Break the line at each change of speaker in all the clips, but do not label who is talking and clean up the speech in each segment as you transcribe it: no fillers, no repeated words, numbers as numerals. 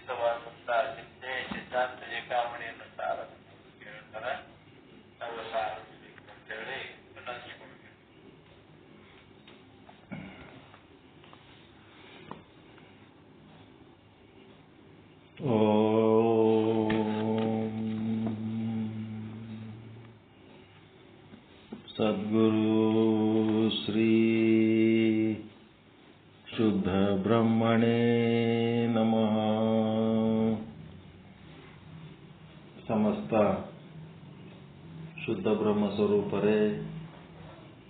ವಿರಚಿತವಾದಂತಹ ಚಿಂತೆ ಸಿದ್ಧಾಂತ ಏಕಾಮಣಿಯನ್ನು ಹೇಳ್ತಾರೆ. ಅವೆಲ್ಲ ಆಲಿಸಬೇಕು ಅಂತೇಳಿ ವಿನಂತಿಸಿಕೊಳ್ಬೇಕು. ಸದ್ಗುರು ಶ್ರೀ ಶುದ್ಧ ಬ್ರಹ್ಮಣೇ ನಮಃ. ಸಮಸ್ತ ಶುದ್ಧ ಬ್ರಹ್ಮ ಸ್ವರೂಪರೇ,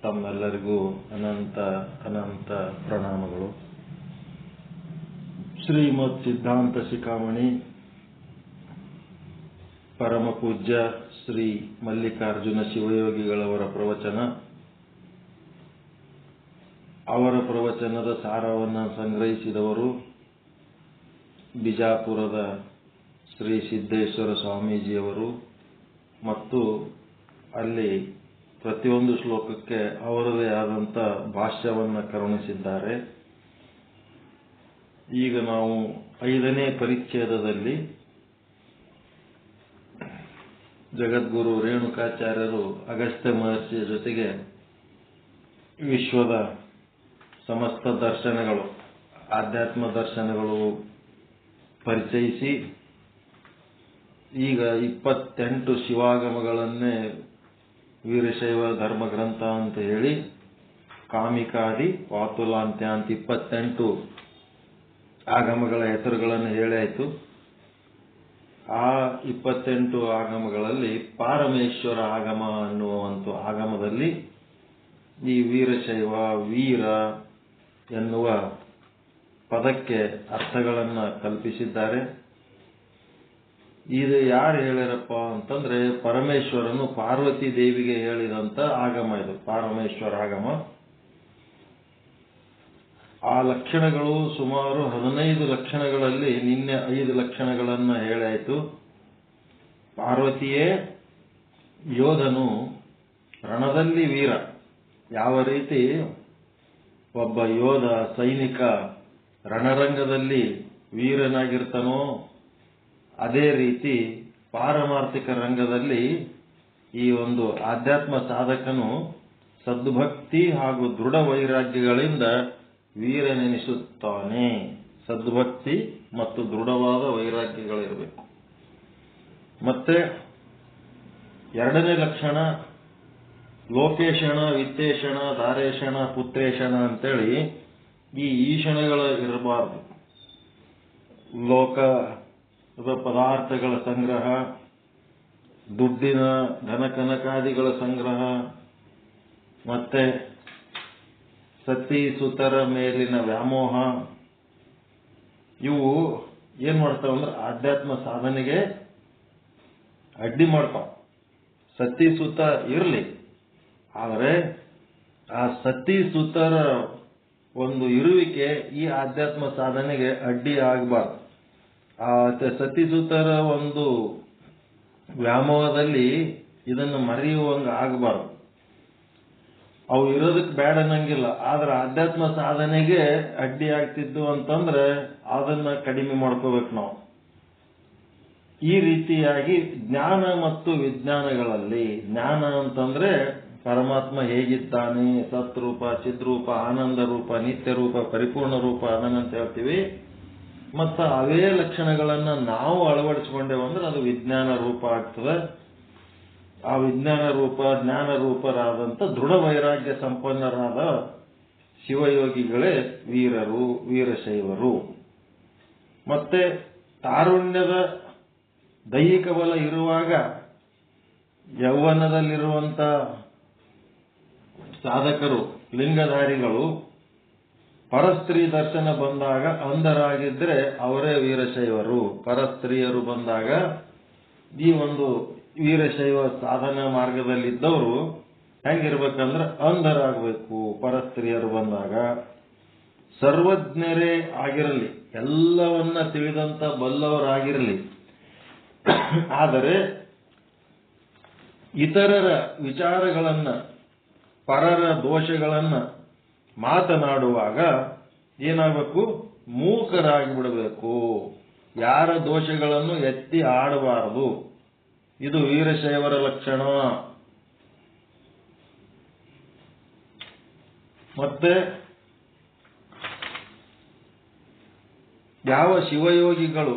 ತಮ್ಮೆಲ್ಲರಿಗೂ ಅನಂತ ಅನಂತ ಪ್ರಣಾಮಗಳು. ಶ್ರೀಮದ್ ಸಿದ್ಧಾಂತ ಶಿಖಾಮಣಿ ಪರಮ ಪೂಜ್ಯ ಶ್ರೀ ಮಲ್ಲಿಕಾರ್ಜುನ ಶಿವಯೋಗಿಗಳವರ ಪ್ರವಚನ. ಅವರ ಪ್ರವಚನದ ಸಾರವನ್ನು ಸಂಗ್ರಹಿಸಿದವರು ಬಿಜಾಪುರದ ಶ್ರೀ ಸಿದ್ದೇಶ್ವರ ಸ್ವಾಮೀಜಿಯವರು ಮತ್ತು ಅಲ್ಲಿ ಪ್ರತಿಯೊಂದು ಶ್ಲೋಕಕ್ಕೆ ಅವರದೇ ಆದಂಥ ಭಾಷ್ಯವನ್ನು ಕರುಣಿಸಿದ್ದಾರೆ. ಈಗ ನಾವು 5ನೇ ಪರಿಚ್ಛೇದದಲ್ಲಿ ಜಗದ್ಗುರು ರೇಣುಕಾಚಾರ್ಯರು ಅಗಸ್ತ್ಯ ಮಹರ್ಷಿಯ ಜೊತೆಗೆ ವಿಶ್ವದ ಸಮಸ್ತ ದರ್ಶನಗಳು, ಆಧ್ಯಾತ್ಮ ದರ್ಶನಗಳು ಪರಿಚಯಿಸಿ ಈಗ 28 ಶಿವಾಗಮಗಳನ್ನೇ ವೀರಶೈವ ಧರ್ಮಗ್ರಂಥ ಅಂತ ಹೇಳಿ ಕಾಮಿಕಾದಿ ವಾತುಲಾಂತ್ಯ ಅಂತ 28 ಆಗಮಗಳ ಹೆಸರುಗಳನ್ನು ಹೇಳಾಯಿತು. ಆ 28 ಆಗಮಗಳಲ್ಲಿ ಪಾರಮೇಶ್ವರ ಆಗಮ ಅನ್ನುವಂಥ ಆಗಮದಲ್ಲಿ ಈ ವೀರಶೈವ ವೀರ ಎನ್ನುವ ಪದಕ್ಕೆ ಅರ್ಥಗಳನ್ನು ಕಲ್ಪಿಸಿದ್ದಾರೆ. ಇದು ಯಾರು ಹೇಳ್ಯಾರಪ್ಪ ಅಂತಂದ್ರೆ ಪರಮೇಶ್ವರನು ಪಾರ್ವತಿ ದೇವಿಗೆ ಹೇಳಿದಂತ ಆಗಮ. ಇದು ಪಾರಮೇಶ್ವರ ಆಗಮ. ಆ ಲಕ್ಷಣಗಳು ಸುಮಾರು 15 ಲಕ್ಷಣಗಳಲ್ಲಿ ನಿನ್ನೆ 5 ಲಕ್ಷಣಗಳನ್ನು ಹೇಳಾಯಿತು. ಪಾರ್ವತಿಯೇ ಯೋಧನು, ರಣದಲ್ಲಿ ವೀರ. ಯಾವ ರೀತಿ ಒಬ್ಬ ಯೋಧ ಸೈನಿಕ ರಣರಂಗದಲ್ಲಿ ವೀರನಾಗಿರ್ತಾನೋ ಅದೇ ರೀತಿ ಪಾರಮಾರ್ಥಿಕ ರಂಗದಲ್ಲಿ ಈ ಒಂದು ಆಧ್ಯಾತ್ಮ ಸಾಧಕನು ಸದ್ಭಕ್ತಿ ಹಾಗೂ ದೃಢ ವೈರಾಗ್ಯಗಳಿಂದ ವೀರನೆನಿಸುತ್ತಾನೆ. ಸದ್ಭಕ್ತಿ ಮತ್ತು ದೃಢವಾದ ವೈರಾಗ್ಯಗಳಿರಬೇಕು. ಮತ್ತೆ 2ನೇ ಲಕ್ಷಣ ಲೋಕೇಶಣ, ವಿತ್ತೇಷಣ, ದಾರೇಶಣ, ಪುತ್ರೇಶಣ ಅಂತೇಳಿ ಈ ಈಶಣಗಳ ಇರಬಾರದು. ಲೋಕದ ಪದಾರ್ಥಗಳ ಸಂಗ್ರಹ, ದುಡ್ಡಿನ ಧನಕನಕಾದಿಗಳ ಸಂಗ್ರಹ, ಮತ್ತೆ ಸತಿ ಸುತರ ಮೇಲಿನ ವ್ಯಾಮೋಹ, ಇವು ಏನ್ ಮಾಡ್ತಾವಂದ್ರೆ ಆಧ್ಯಾತ್ಮ ಸಾಧನೆಗೆ ಅಡ್ಡಿ ಮಾಡ್ತಾವ. ಸತಿ ಸುತ ಇರಲಿ, ಆದರೆ ಆ ಸತಿ ಸುತರ ಒಂದು ಇರುವಿಕೆ ಈ ಆಧ್ಯಾತ್ಮ ಸಾಧನೆಗೆ ಅಡ್ಡಿ ಆಗಬಾರ್ದು. ಆ ಸತಿ ಸುತರ ಒಂದು ವ್ಯಾಮೋಹದಲ್ಲಿ ಇದನ್ನು ಮರೆಯುವಂಗ ಆಗಬಾರ್ದು. ಅವು ಇರೋದಕ್ಕೆ ಬೇಡ ಅನ್ನಂಗಿಲ್ಲ, ಆದ್ರೆ ಆಧ್ಯಾತ್ಮ ಸಾಧನೆಗೆ ಅಡ್ಡಿ ಆಗ್ತಿದ್ದು ಅಂತಂದ್ರೆ ಅದನ್ನ ಕಡಿಮೆ ಮಾಡ್ಕೋಬೇಕು ನಾವು. ಈ ರೀತಿಯಾಗಿ ಜ್ಞಾನ ಮತ್ತು ವಿಜ್ಞಾನಗಳಲ್ಲಿ, ಜ್ಞಾನ ಅಂತಂದ್ರೆ ಪರಮಾತ್ಮ ಹೇಗಿದ್ದಾನೆ, ಸತ್ರೂಪ, ಚಿದ್ರೂಪ, ಆನಂದ ರೂಪ, ನಿತ್ಯ ರೂಪ, ಪರಿಪೂರ್ಣ ರೂಪ, ಅದನ್ನಂತ ಹೇಳ್ತೀವಿ. ಮತ್ತು ಅವೇ ಲಕ್ಷಣಗಳನ್ನ ನಾವು ಅಳವಡಿಸಿಕೊಂಡೇವಂದ್ರೆ ಅದು ವಿಜ್ಞಾನ ರೂಪ ಆಗ್ತದೆ. ಆ ವಿಜ್ಞಾನ ರೂಪ, ಜ್ಞಾನ ರೂಪರಾದಂಥ ದೃಢ ವೈರಾಗ್ಯ ಸಂಪನ್ನರಾದ ಶಿವಯೋಗಿಗಳೇ ವೀರರು, ವೀರಶೈವರು. ಮತ್ತೆ ತಾರುಣ್ಯದ ದೈಹಿಕ ಬಲ ಇರುವಾಗ ಯೌವನದಲ್ಲಿರುವಂತ ಸಾಧಕರು, ಲಿಂಗಧಾರಿಗಳು ಪರಸ್ತ್ರೀ ದರ್ಶನ ಬಂದಾಗ ಅಂಧರಾಗಿದ್ರೆ ಅವರೇ ವೀರಶೈವರು. ಪರಸ್ತ್ರೀಯರು ಬಂದಾಗ ಈ ಒಂದು ವೀರಶೈವ ಸಾಧನಾ ಮಾರ್ಗದಲ್ಲಿದ್ದವರು ಹೆಂಗಿರ್ಬೇಕಂದ್ರೆ ಅಂಧರಾಗಬೇಕು. ಪರಸ್ತ್ರೀಯರು ಬಂದಾಗ ಸರ್ವಜ್ಞರೇ ಆಗಿರಲಿ, ಎಲ್ಲವನ್ನ ತಿಳಿದಂತ ಬಲ್ಲವರಾಗಿರಲಿ, ಆದರೆ ಇತರರ ವಿಚಾರಗಳನ್ನ, ಪರರ ದೋಷಗಳನ್ನ ಮಾತನಾಡುವಾಗ ಏನಾಗಬೇಕು? ಮೂಕರಾಗಿ ಬಿಡಬೇಕು. ಯಾರ ದೋಷಗಳನ್ನು ಎತ್ತಿ ಆಡಬಾರದು. ಇದು ವೀರಶೈವರ ಲಕ್ಷಣ. ಮತ್ತೆ ಯಾವ ಶಿವಯೋಗಿಗಳು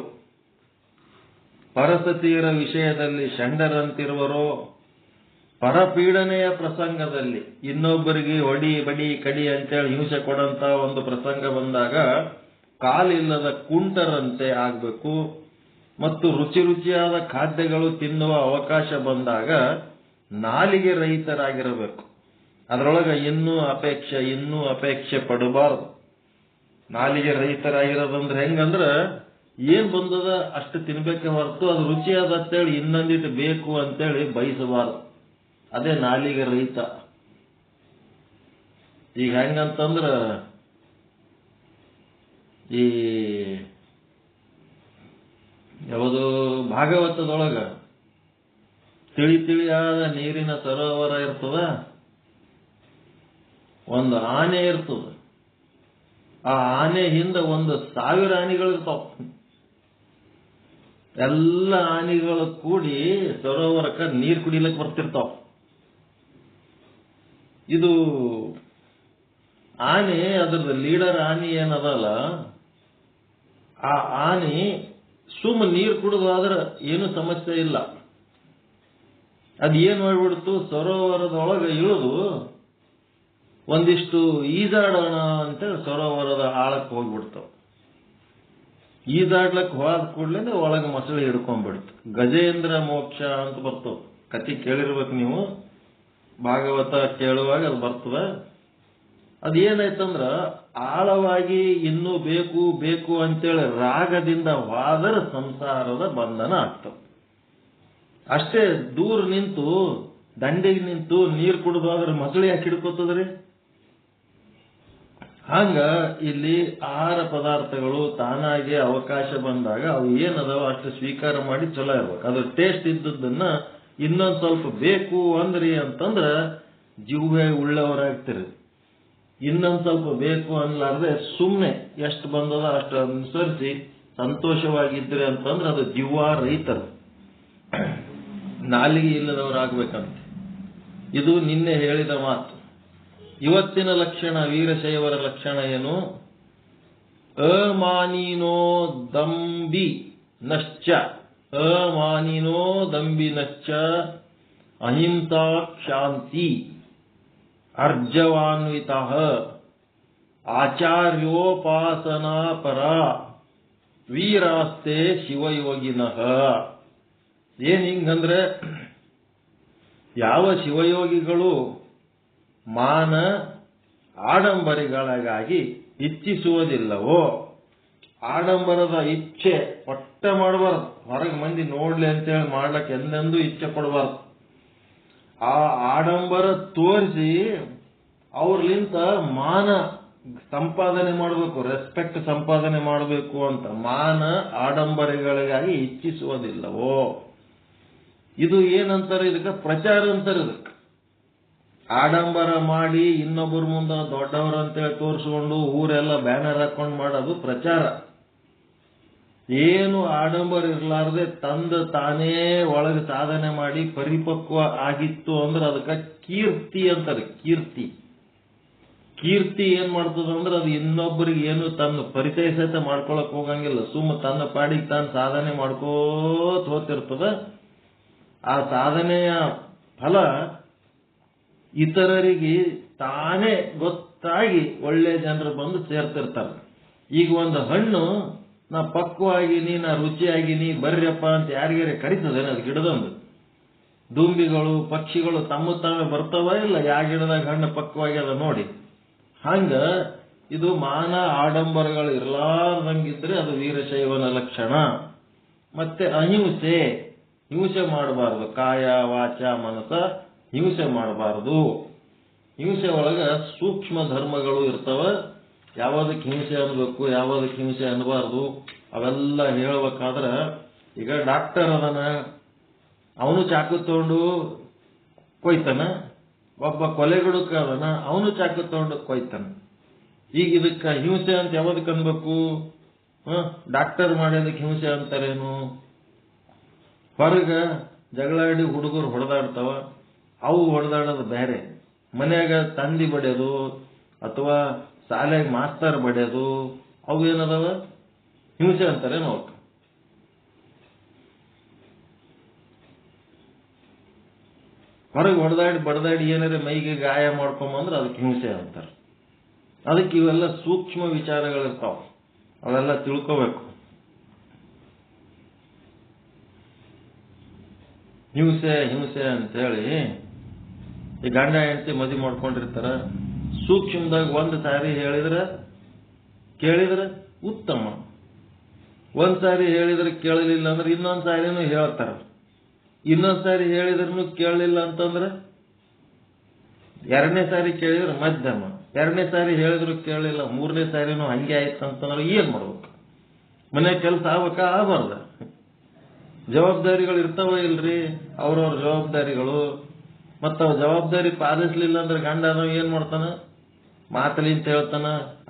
ಪರಸತಿಯರ ವಿಷಯದಲ್ಲಿ ಷಂಡರಂತಿರುವರೋ, ಪರಪೀಡನೆಯ ಪ್ರಸಂಗದಲ್ಲಿ ಇನ್ನೊಬ್ಬರಿಗೆ ಹೊಡಿ ಬಡಿ ಕಡಿ ಅಂತೇಳಿ ಹಿಂಸೆ ಕೊಡಂತ ಒಂದು ಪ್ರಸಂಗ ಬಂದಾಗ ಕಾಲಿಲ್ಲದ ಕುಂಟರಂತೆ ಆಗಬೇಕು. ಮತ್ತು ರುಚಿ ರುಚಿಯಾದ ಖಾದ್ಯಗಳು ತಿನ್ನುವ ಅವಕಾಶ ಬಂದಾಗ ನಾಲಿಗೆ ರಹಿತರಾಗಿರಬೇಕು. ಅದರೊಳಗೆ ಇನ್ನೂ ಅಪೇಕ್ಷೆ ಪಡಬಾರದು. ನಾಲಿಗೆ ರಹಿತರಾಗಿರೋದಂದ್ರೆ ಹೆಂಗಂದ್ರ ಏನ್ ಬಂದದ ಅಷ್ಟು ತಿನ್ಬೇಕೆ ಹೊರತು ಅದು ರುಚಿಯಾದ ಅಂತೇಳಿ ಇನ್ನೊಂದಿಟ್ಟು ಬೇಕು ಅಂತೇಳಿ ಬಯಸಬಾರದು. ಅದೇ ನಾಲಿಗೆ ರಹಿತ. ಈಗ ಹೆಂಗಂತಂದ್ರ ಈ ಯಾವುದು ಭಾಗವತದೊಳಗ ತಿಳಿಯಾದ ನೀರಿನ ಸರೋವರ ಇರ್ತದ, ಒಂದು ಆನೆ ಇರ್ತದ. ಆ ಆನೆ ಹಿಂದೆ 1,000 ಆನೆಗಳಿರ್ತಾವ. ಎಲ್ಲ ಆನೆಗಳು ಕೂಡಿ ಸರೋವರಕ್ಕೆ ನೀರು ಕುಡಿಲಿಕ್ಕೆ ಬರ್ತಿರ್ತಾವ. ಇದು ಆನೆ, ಅದ್ರದ್ದು ಲೀಡರ್ ಆನೆ ಏನದಲ್ಲ, ಆ ಆನೆ ಸುಮ್ಮ ನೀರು ಕುಡಿದಾದ್ರೆ ಏನು ಸಮಸ್ಯೆ ಇಲ್ಲ. ಅದೇನ್ ಮಾಡ್ಬಿಡ್ತು, ಸರೋವರದೊಳಗೆ ಇಳಿದು ಒಂದಿಷ್ಟು ಈಜಾಡೋಣ ಅಂತೇಳಿ ಸರೋವರದ ಆಳಕ್ಕೆ ಹೋಗ್ಬಿಡ್ತಾವ. ಈಜಾಡ್ಲಕ್ಕೆ ಹೋದ ಕೂಡ್ಲೇನೆ ಒಳಗೆ ಮೊಸಳೆ ಹಿಡ್ಕೊಂಡ್ಬಿಡ್ತು. ಗಜೇಂದ್ರ ಮೋಕ್ಷ ಅಂತ ಬರ್ತವ. ಕಥೆ ಕೇಳಿರ್ಬೇಕು ನೀವು, ಭಾಗವತ ಕೇಳುವಾಗ ಅದು ಬರ್ತದ. ಅದೇನಾಯ್ತಂದ್ರ ಆಳವಾಗಿ ಇನ್ನೂ ಬೇಕು ಅಂತೇಳಿ ರಾಗದಿಂದ ಹೋದರ ಸಂಸಾರದ ಬಂಧನ ಆಗ್ತವ. ಅಷ್ಟೇ ದೂರ ನಿಂತು ದಂಡೆಗೆ ನಿಂತು ನೀರು ಕುಡಿದೋದ್ರೆ ಮೊಸಳೆ ಯಾಕೆ ಹಿಡ್ಕೋತದ್ರಿ? ಹಂಗ ಇಲ್ಲಿ ಆಹಾರ ಪದಾರ್ಥಗಳು ತಾನಾಗೆ ಅವಕಾಶ ಬಂದಾಗ ಅವು ಏನದಾವ ಅಷ್ಟು ಸ್ವೀಕಾರ ಮಾಡಿ ಚಲೋ ಇರ್ಬೇಕು. ಅದು ಟೇಸ್ಟ್ ಇದ್ದದನ್ನ ಇನ್ನೊಂದ್ ಸ್ವಲ್ಪ ಬೇಕು ಅಂದ್ರಿ ಅಂತಂದ್ರ ಜೀವೇ ಉಳ್ಳವರಾಗ್ತಿರಿ. ಇನ್ನೊಂದ್ ಸ್ವಲ್ಪ ಬೇಕು ಅನ್ಲಾರ್ದೆ ಸುಮ್ನೆ ಎಷ್ಟು ಬಂದದ ಅಷ್ಟು ಅನುಸರಿಸಿ ಸಂತೋಷವಾಗಿದ್ರಿ ಅಂತಂದ್ರೆ ಅದು ಜೀವ ರೈತರು, ನಾಲಿಗೆ ಇಲ್ಲದವರಾಗ್ಬೇಕಂತ. ಇದು ನಿನ್ನೆ ಹೇಳಿದ ಮಾತು. ಇವತ್ತಿನ ಲಕ್ಷಣ, ವೀರಶೈವರ ಲಕ್ಷಣ ಏನು? ಅಮಾನಿನೋ ದಂಬಿ ನಶ್ಚ, ಅಮಾನಿನೋ ದಂಬಿ ನಶ್ಚ ಅಹಿಂಸಾ ಕ್ಷಾಂತಿ ಅರ್ಜವಾನ್ವಿತ ಆಚಾರ್ಯೋಪಾಸನಾ ಪರ ವೀರಾಸ್ತೆ ಶಿವಯೋಗಿನಃ. ಏನ್ ಹಿಂಗಂದ್ರೆ, ಯಾವ ಶಿವಯೋಗಿಗಳು ಮಾನ ಆಡಂಬರಿಗಳಿಗಾಗಿ ಇಚ್ಛಿಸುವುದಿಲ್ಲವೋ, ಆಡಂಬರದ ಇಚ್ಛೆ ಒಟ್ಟ ಮಾಡಬಾರ್ದು. ಹೊರಗೆ ಮಂದಿ ನೋಡ್ಲಿ ಅಂತೇಳಿ ಮಾಡ್ಲಕ್ಕೆ ಎಂದೆಂದೂ ಇಚ್ಛೆ ಪಡಬಾರ್ದು. ಆ ಆಡಂಬರ ತೋರಿಸಿ ಅವ್ರಲಿಂತ ಮಾನ ಸಂಪಾದನೆ ಮಾಡಬೇಕು, ರೆಸ್ಪೆಕ್ಟ್ ಸಂಪಾದನೆ ಮಾಡಬೇಕು ಅಂತ ಮಾನ ಆಡಂಬರಗಳಿಗಾಗಿ ಇಚ್ಛಿಸುವುದಿಲ್ಲವೋ. ಇದು ಏನಂತಾರೆ, ಇದಕ್ಕೆ ಪ್ರಚಾರ ಅಂತಾರೆ. ಇದಕ್ಕೆ ಆಡಂಬರ ಮಾಡಿ ಇನ್ನೊಬ್ಬರ ಮುಂದೆ ದೊಡ್ಡವರು ಅಂತೇಳಿ ತೋರಿಸ್ಕೊಂಡು ಊರೆಲ್ಲ ಬ್ಯಾನರ್ ಹಾಕೊಂಡು ಮಾಡೋದು ಪ್ರಚಾರ. ಏನು ಆಡಂಬರ ಇರಲಾರ್ದೆ ತಾನೇ ಒಳಗೆ ಸಾಧನೆ ಮಾಡಿ ಪರಿಪಕ್ವ ಆಗಿತ್ತು ಅಂದ್ರೆ ಅದಕ್ಕೆ ಕೀರ್ತಿ ಅಂತಾರೆ. ಕೀರ್ತಿ ಏನ್ ಮಾಡ್ತದ ಅಂದ್ರೆ ಅದು ಇನ್ನೊಬ್ಬರಿಗೆ ಏನು ತನ್ನ ಪರಿಚಯ ಸಹಿತ ಮಾಡ್ಕೊಳಕ್ ಹೋಗಂಗಿಲ್ಲ. ಸುಮ್ಮ ತನ್ನ ಪಾಡಿಗೆ ತಾನು ಸಾಧನೆ ಮಾಡ್ಕೋತ ಹೋಗ್ತಿರ್ತದ. ಆ ಸಾಧನೆಯ ಫಲ ಇತರರಿಗೆ ತಾನೇ ಗೊತ್ತಾಗಿ ಒಳ್ಳೆ ಜನರು ಬಂದು ಸೇರ್ತಿರ್ತಾರೆ. ಈಗ ಒಂದು ಹಣ್ಣು ನಾ ಪಕ್ವಾಗಿನಿ, ನಾ ರುಚಿಯಾಗಿನಿ, ಬರ್ರಿಯಪ್ಪ ಅಂತ ಯಾರಿಗಾರ ಕರಿತದೇನೆ ಅದು ಗಿಡದೊಂದು. ದುಂಬಿಗಳು ಪಕ್ಷಿಗಳು ತಾವೇ ಬರ್ತಾವ ಇಲ್ಲ, ಯಾವ ಗಿಡದಾಗ ಹಣ್ಣು ಪಕ್ವಾಗಿ ಅದ ನೋಡಿ. ಹಂಗ ಇದು ಮಾನ ಆಡಂಬರಗಳು ಇರ್ಲಾರ್ದಂಗಿದ್ರೆ ಅದು ವೀರಶೈವನ ಲಕ್ಷಣ. ಮತ್ತೆ ಹಿಂಸೆ ಮಾಡಬಾರದು. ಕಾಯ ವಾಚ ಮನಸ ಹಿಂಸೆ ಮಾಡಬಾರದು. ಹಿಂಸೆ ಒಳಗ ಸೂಕ್ಷ್ಮ ಧರ್ಮಗಳು ಇರ್ತವ. ಯಾವ್ದಕ್ಕೆ ಹಿಂಸೆ ಅನ್ಬೇಕು, ಯಾವ್ದಕ್ಕೆ ಹಿಂಸೆ ಅನ್ಬಾರ್ದು ಅವೆಲ್ಲ ಹೇಳ್ಬೇಕಾದ್ರೆ, ಈಗ ಡಾಕ್ಟರ್ ಅದನ, ಅವನು ಚಾಕು ತಗೊಂಡು ಕೊಯ್ತಾನ. ಒಬ್ಬ ಕೊಲೆಗಡುಕ ಅದನ, ಅವನು ಚಾಕು ತಗೊಂಡು ಕೊಯ್ತಾನ. ಈಗ ಇದಕ್ಕ ಹಿಂಸೆ ಅಂತ ಯಾವ್ದಕ್ಕೆ ಅನ್ಬೇಕು? ಡಾಕ್ಟರ್ ಮಾಡೋದಕ್ಕೆ ಹಿಂಸೆ ಅಂತಾರೇನು? ಹೊರಗ ಜಗಳಾಡಿ ಹುಡುಗರು ಹೊಡೆದಾಡ್ತಾವ, ಅವು ಹೊಡೆದಾಡೋದು ಬೇರೆ. ಮನ್ಯಾಗ ತಂದಿ ಬಡಿಯೋದು ಅಥವಾ ಶಾಲೆಗೆ ಮಾಸ್ತರ್ ಬಡಿಯೋದು ಅವು ಏನದಾವ? ಹಿಂಸೆ ಅಂತಾರೇನು ಅವಕ್ಕೆ? ಹೊರಗೆ ಹೊಡೆದಾಡಿ ಬಡದಾಡಿ ಏನಾರ ಮೈಗೆ ಗಾಯ ಮಾಡ್ಕೊಂಬಂದ್ರೆ ಅದಕ್ಕೆ ಹಿಂಸೆ ಅಂತಾರೆ. ಅದಕ್ಕೆ ಇವೆಲ್ಲ ಸೂಕ್ಷ್ಮ ವಿಚಾರಗಳಿರ್ತಾವ, ಅವೆಲ್ಲ ತಿಳ್ಕೋಬೇಕು. ಹಿಂಸೆ ಹಿಂಸೆ ಅಂತೇಳಿ ಈ ಗಂಡ ಹೆಂಡತಿ ಮದುವೆ ಮಾಡ್ಕೊಂಡಿರ್ತಾರ. ಸೂಕ್ಷ್ಮದಾಗ ಒಂದು ಸಾರಿ ಕೇಳಿದ್ರೆ ಉತ್ತಮ. ಒಂದ್ ಸಾರಿ ಹೇಳಿದ್ರೆ ಕೇಳಲಿಲ್ಲ ಅಂದ್ರೆ ಇನ್ನೊಂದ್ ಸಾರಿನೂ ಹೇಳ್ತಾರ. ಇನ್ನೊಂದ್ ಸಾರಿ ಹೇಳಿದ್ರೂ ಕೇಳಲಿಲ್ಲ ಅಂತಂದ್ರೆ ಎರಡನೇ ಸಾರಿ ಕೇಳಿದ್ರೆ ಮಧ್ಯಮ. ಎರಡನೇ ಸಾರಿ ಹೇಳಿದ್ರು ಕೇಳಲಿಲ್ಲ, ಮೂರನೇ ಸಾರಿನೂ ಹಂಗೆ ಆಯ್ತು ಅಂತಂದ್ರೆ ಏನ್ ಮಾಡ್ಬೇಕು? ಮನೆ ಕೆಲಸ ಆಗ್ಬೇಕಾ ಆಗಬಾರ್ದ? ಜವಾಬ್ದಾರಿಗಳು ಇರ್ತಾವ ಇಲ್ರಿ? ಅವ್ರವ್ರ ಜವಾಬ್ದಾರಿಗಳು. ಮತ್ತ ಜವಾಬ್ದಾರಿ ಪಾಲಿಸ್ಲಿಲ್ಲ ಅಂದ್ರೆ ಗಂಡ ನಾವು ಏನ್ ಮಾಡ್ತಾನ? ಮಾತಲಿಂತ ಹೇಳ್ತಾನ,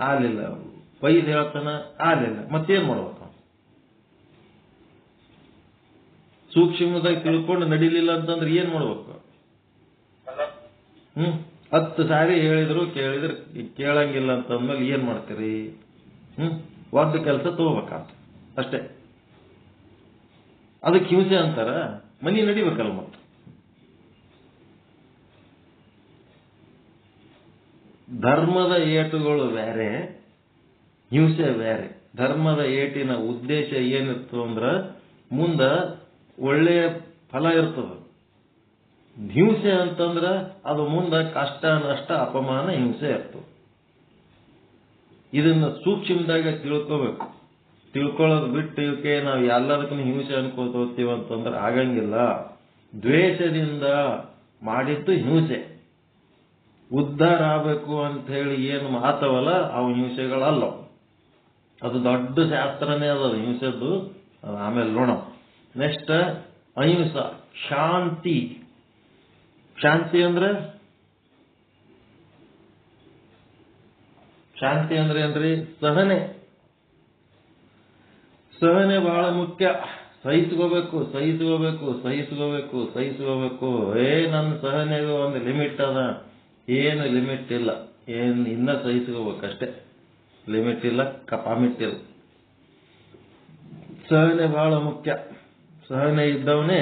ಆಲಿಲ್ಲ. ಬೈದ್ ಹೇಳ್ತಾನ, ಆಲಿಲ್ಲ. ಮತ್ತೇನ್ ಮಾಡ್ಬೇಕು? ಸೂಕ್ಷ್ಮದಾಗ ತಿಳ್ಕೊಂಡು ನಡಿಲಿಲ್ಲ ಅಂತಂದ್ರೆ ಏನ್ ಮಾಡ್ಬೇಕು? 10 ಸಾರಿ ಹೇಳಿದ್ರು ಕೇಳಂಗಿಲ್ಲ ಅಂತಂದ್ಮೇಲೆ ಏನ್ ಮಾಡ್ತೀರಿ? ಒಂದು ಕೆಲಸ ತಗೋಬೇಕಂತ ಅಷ್ಟೇ. ಅದಕ್ಕೆ ಹಿಂಸೆ ಅಂತಾರ? ಮನಿ ನಡಿಬೇಕಲ್ಲ. ಮತ್ತೆ ಧರ್ಮದ ಏಟುಗಳು ಬೇರೆ, ಹಿಂಸೆ ಬೇರೆ. ಧರ್ಮದ ಏಟಿನ ಉದ್ದೇಶ ಏನಿತ್ತು ಅಂದ್ರ ಮುಂದ ಒಳ್ಳೆಯ ಫಲ ಇರ್ತದ. ಹಿಂಸೆ ಅಂತಂದ್ರ ಅದು ಮುಂದ ಕಷ್ಟ ನಷ್ಟ ಅಪಮಾನ ಹಿಂಸೆ ಇರ್ತದೆ. ಇದನ್ನ ಸೂಕ್ಷ್ಮದಾಗ ತಿಳ್ಕೋಬೇಕು. ತಿಳ್ಕೊಳ್ಳೋದು ಬಿಟ್ಟು ಇವಕ್ಕೆ ನಾವು ಎಲ್ಲದಕ್ಕೂ ಹಿಂಸೆ ಅನ್ಕೋತ ಹೋಗ್ತೀವಿ ಅಂತಂದ್ರೆ ಆಗಂಗಿಲ್ಲ. ದ್ವೇಷದಿಂದ ಮಾಡಿದ್ದು ಹಿಂಸೆ. ಉದ್ಧಾರ ಆಗಬೇಕು ಅಂತ ಹೇಳಿ ಏನು ಮಾತವಲ್ಲ ಅವು ಹಿಂಸೆಗಳಲ್ಲ. ಅದು ದೊಡ್ಡ ಶಾಸ್ತ್ರನೇ ಅದ ಹಿಂಸೆದ್ದು. ಆಮೇಲೆ ನೋಡೋಣ. ನೆಕ್ಸ್ಟ್ ಅಹಿಂಸ, ಶಾಂತಿ. ಶಾಂತಿ ಅಂದ್ರೆ ಏನ್ರಿ? ಸಹನೆ. ಸಹನೆ ಬಹಳ ಮುಖ್ಯ. ಸಹಿಸ್ಕೋಬೇಕು. ನನ್ನ ಸಹನೆಗೂ ಒಂದು ಲಿಮಿಟ್ ಅದ. ಏನು ಲಿಮಿಟ್ ಇಲ್ಲ. ಇನ್ನ ಸಹಿಸ್ಕೋಬೇಕಷ್ಟೇ. ಲಿಮಿಟ್ ಇಲ್ಲ, ಕಪಾಮಿಟ್ ಇಲ್ಲ. ಸಹನೆ ಬಹಳ ಮುಖ್ಯ. ಸಹನೆ ಇದ್ದವನೇ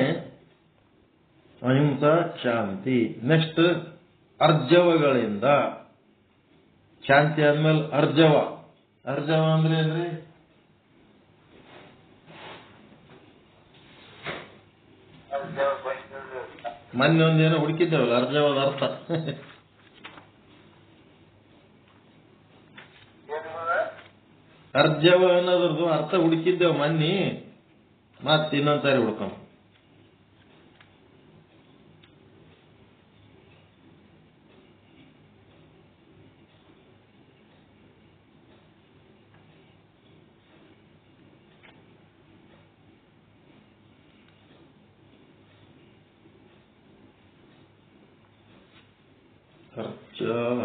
ಅಹಿಂಸಾ ಶಾಂತಿ. ನೆಕ್ಸ್ಟ್ ಅರ್ಜವಗಳಿಂದ. ಶಾಂತಿ ಆದ್ಮೇಲೆ ಅರ್ಜವ. ಅರ್ಜವ ಅಂದ್ರೆ ಏನ್ರಿ? ಮೊನ್ನೆ ಒಂದೇನೋ ಹುಡುಕಿದ್ದೇವಲ್ಲ ಅರ್ಜವದ ಅರ್ಥ. ಅರ್ಜವ ಅನ್ನೋದ್ರದ್ದು ಅರ್ಥ ಹುಡುಕಿದ್ದೇವೆ ಮೊನ್ನೆ. ಮತ್ತೆ ಇನ್ನೊಂದ್ಸಾರಿ ಹುಡ್ಕೊಂಡ್.